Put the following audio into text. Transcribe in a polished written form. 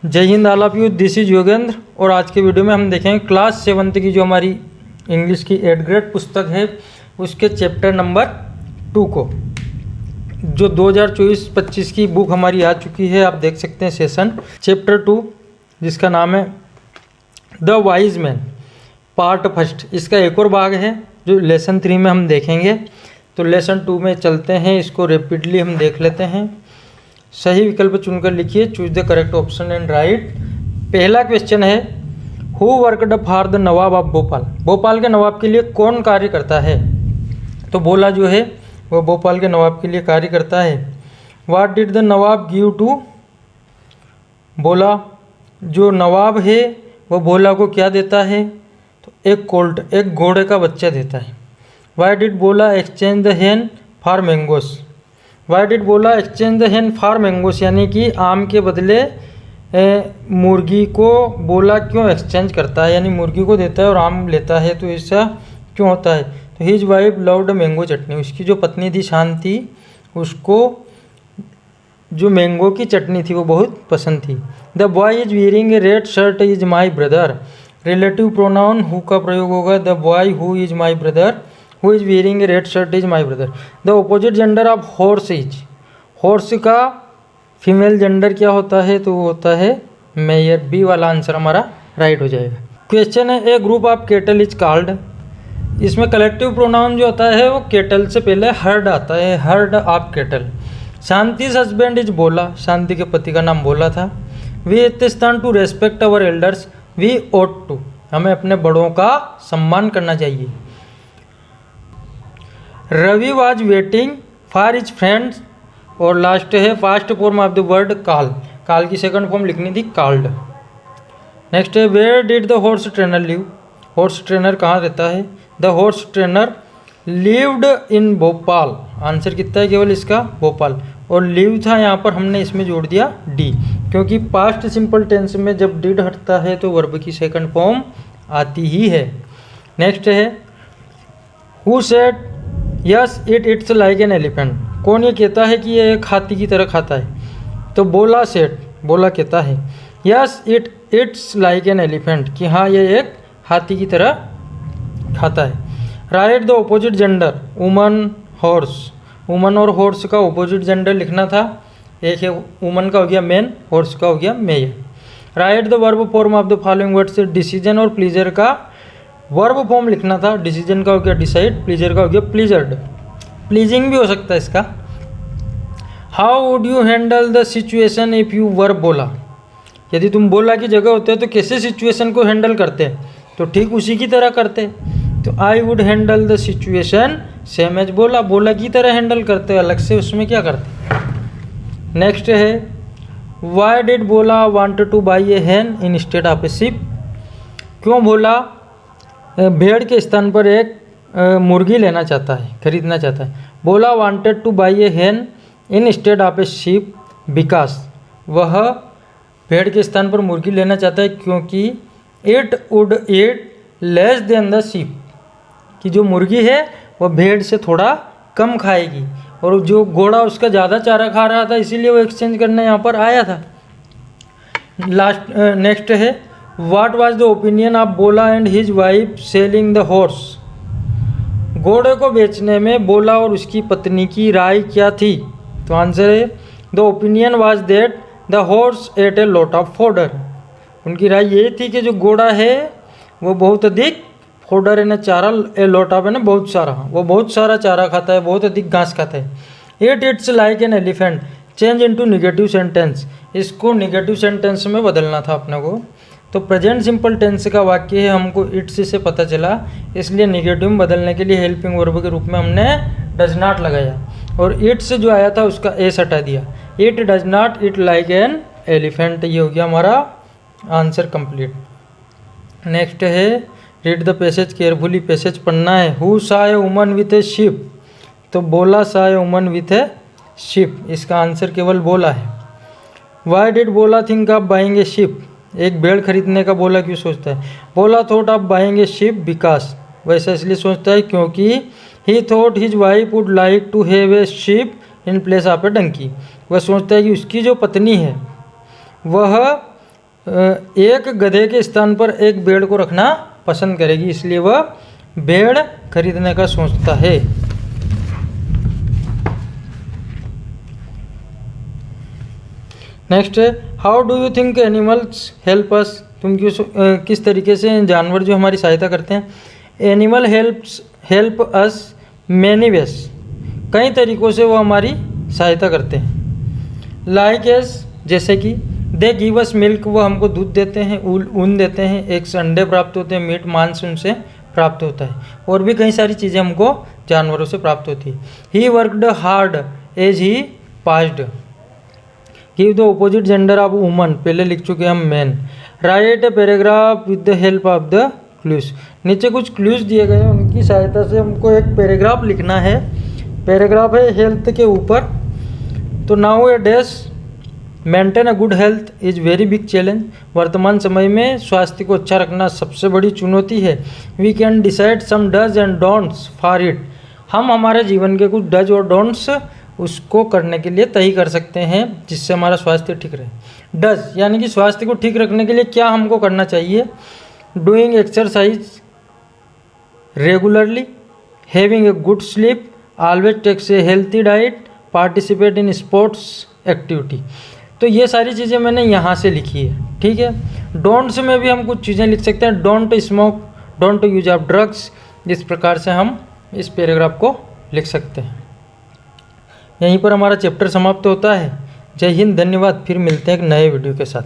जय Hind all of you, this is Yogendra. और आज के वीडियो में हम देखेंगे क्लास 7th की जो हमारी इंग्लिश की 8th ग्रेड पुस्तक है उसके चैप्टर नंबर 2 को, जो 2024-25 की बुक हमारी आ चुकी है। आप देख सकते हैं सेशन चैप्टर 2 जिसका नाम है the wise man part first. इसका एक और भाग है जो लेसन 3 में हम देखेंगे। तो लेसन 2 में चलते हैं, इसको रेपिडली हम देख लेते हैं। सही विकल्प चुनकर लिखिए, choose the correct option and right. पहला क्वेश्चन है, who worked for the Nawab of Bhopal. Bhopal के नवाब के लिए कौन कार्य करता है? तो बोला जो है वो भोपाल के नवाब के लिए कार्य करता है। What did the nawab give to Bola. जो नवाब है वो भोला को क्या देता है? तो एक कोल्ट, एक घोड़े का बच्चा देता है। वाई डिड बोला एक्सचेंज द हेन फॉर मैंगोस। वाई डिड बोला एक्सचेंज द हेन फॉर मैंगोस, यानी कि आम के बदले मुर्गी को बोला क्यों एक्सचेंज करता है, यानी मुर्गी को देता है और आम लेता है। तो ऐसा क्यों होता है? तो हिज वाइफ लव्ड मैंगो चटनी। उसकी जो पत्नी थी शांति, उसको जो मैंगो की चटनी थी वो बहुत पसंद थी। The boy is wearing a red shirt is my brother. Relative pronoun who का प्रयोग होगा। The boy who is my brother, who is wearing a red shirt is my brother. The opposite gender of horse is. Horse का female gender क्या होता है? तो वो होता है मेयर। बी वाला आंसर हमारा राइट हो जाएगा। क्वेश्चन है, a group of cattle is called. इसमें कलेक्टिव प्रोनाउन जो होता है वो केटल से पहले हर्ड आता है, herd of cattle. Shanti's husband is Bola. Shanti के पति का नाम बोला था। वी स्थान to respect our elders, we ought to. हमें अपने बड़ों का सम्मान करना चाहिए। Ravi was waiting for his friends. और लास्ट है past form of the word call. Call की सेकंड फॉर्म लिखनी थी कॉल्ड। नेक्स्ट है, where did the horse trainer live. Horse trainer कहाँ रहता है? The horse trainer lived in Bhopal. Answer कितना है केवल इसका? भोपाल। और लिव था यहाँ पर, हमने इसमें जोड़ दिया डी, क्योंकि पास्ट सिंपल टेंस में जब डिड हटता है तो वर्ब की सेकंड फॉर्म आती ही है। नेक्स्ट है, who said yes it it's like an elephant. कौन ये कहता है कि ये एक हाथी की तरह खाता है? तो बोला सेड, बोला कहता है yes it it's like an elephant, कि हाँ ये एक हाथी की तरह खाता है। Right the opposite gender woman horse. Woman और हॉर्स का ऑपोजिट जेंडर लिखना था। एक है वुमन का हो गया मैन, हॉर्स का हो गया mayor. Right the verb form of the following words. Decision और प्लीजर का वर्ब फॉर्म लिखना था। डिसीजन का हो गया डिसाइड, प्लीजर का हो गया प्लीजर्ड। प्लीजिंग भी हो सकता है इसका। How would you handle the situation if you were बोला। यदि तुम बोला की जगह होते तो कैसे सिचुएशन को हैंडल करते? तो ठीक उसी की तरह करते। तो I would handle the situation same as Bola. Bola की तरह हैंडल करते, अलग से उसमें क्या करते। नेक्स्ट है, why did Bola wanted to buy a hen instead of a sheep. क्यों बोला भेड़ के स्थान पर एक मुर्गी लेना चाहता है, खरीदना चाहता है। Bola wanted to buy a hen instead of a sheep because. वह भेड़ के स्थान पर मुर्गी लेना चाहता है क्योंकि it would eat less than the ship, कि जो मुर्गी है वह भेड़ से थोड़ा कम खाएगी और जो घोड़ा उसका ज़्यादा चारा खा रहा था, इसीलिए वो एक्सचेंज करने यहाँ पर आया था। लास्ट नेक्स्ट है, what was the opinion of Bola and his wife selling the horse. घोड़े को बेचने में बोला और उसकी पत्नी की राय क्या थी? तो आंसर है, the opinion was that the horse ate a lot of fodder. उनकी राय ये थी कि जो घोड़ा है वो बहुत अधिक फोडर है ना, चारा, ए लॉट ऑफ है ना बहुत सारा, वो बहुत सारा चारा खाता है, बहुत अधिक घास खाता है। It it's like an elephant change into negative sentence. इसको नेगेटिव सेंटेंस में बदलना था अपने को। तो प्रेजेंट सिंपल टेंस का वाक्य है, हमको इट्स से पता चला, इसलिए नेगेटिव में बदलने के लिए हेल्पिंग वर्ब के रूप में हमने डज नॉट लगाया और इट्स जो आया था उसका एस हटा दिया। It does not it like an elephant. ये हो गया हमारा आंसर कंप्लीट। नेक्स्ट है, read the passage carefully. Passage पढ़ना है। हु सा a woman with A ship. तो बोला सा a woman with A ship, इसका आंसर केवल बोला है। वाई डिड बोला think of buying A ship. एक भेड़ खरीदने का बोला क्यों सोचता है? बोला thought of buying A sheep because. वैसा इसलिए सोचता है क्योंकि he thought his wife would like to have a sheep in place of a donkey. वह सोचता है कि उसकी जो पत्नी है वह एक गधे के स्थान पर एक भेड़ को रखना पसंद करेगी, इसलिए वह भेड़ खरीदने का सोचता है। नेक्स्ट है how do you think animals help us. तुम किस तरीके से जानवर जो हमारी सहायता करते हैं। Animal help us many ways, कई तरीक़ों से वो हमारी सहायता करते हैं। लाइक एस, जैसे कि दे गिव अस मिल्क, वो हमको दूध देते हैं, ऊन देते हैं, एक अंडे प्राप्त होते हैं, मीट मांस उनसे प्राप्त होता है, और भी कई सारी चीज़ें हमको जानवरों से प्राप्त होती है। He worked hard as he passed. Give the opposite gender of woman, पहले लिख चुके हम man. Write a paragraph with the help of the clues, नीचे कुछ क्लूज दिए गए हैं, उनकी सहायता से हमको एक पैराग्राफ लिखना है। पैराग्राफ है हेल्थ के ऊपर। तो now A dash maintain a good health is very big challenge. वर्तमान समय में स्वास्थ्य को अच्छा रखना सबसे बड़ी चुनौती है। We can decide some dos and don'ts for it, हम हमारे जीवन के कुछ डज और डोंट्स उसको करने के लिए तय कर सकते हैं, जिससे हमारा स्वास्थ्य ठीक रहे। डज यानी कि स्वास्थ्य को ठीक रखने के लिए क्या हमको करना चाहिए। Doing exercise regularly, having a good sleep, always takes a healthy diet, participate in sports activity. तो ये सारी चीज़ें मैंने यहाँ से लिखी है, ठीक है। डोंट्स में भी हम कुछ चीज़ें लिख सकते हैं। Don't smoke, don't use of drugs. इस प्रकार से हम इस पैराग्राफ को लिख सकते हैं। यहीं पर हमारा चैप्टर समाप्त होता है। जय हिंद, धन्यवाद। फिर मिलते हैं एक नए वीडियो के साथ।